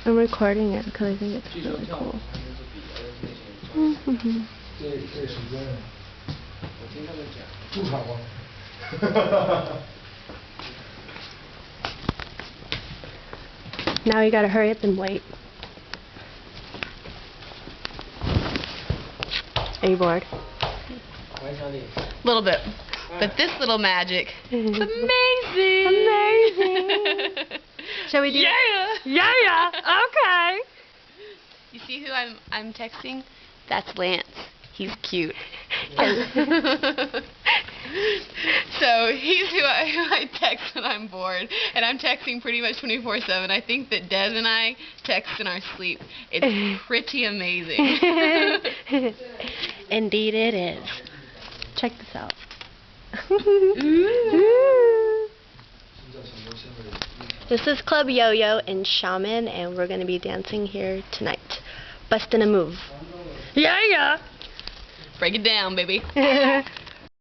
I'm recording it because I think it's really cool. Now you gotta hurry up and wait. Are you bored? A little bit. But this little magic is amazing! Amazing! Shall we do Yeah! Yeah! Okay! You see who I'm texting? That's Lance. He's cute. So he's who I text when I'm bored, and I'm texting pretty much 24/7. I think that Des and I text in our sleep. It's pretty amazing. Indeed it is. Check this out. This is Club Yo-Yo in Xiamen, and we're going to be dancing here tonight. Bustin' a move. Yeah! Break it down, baby.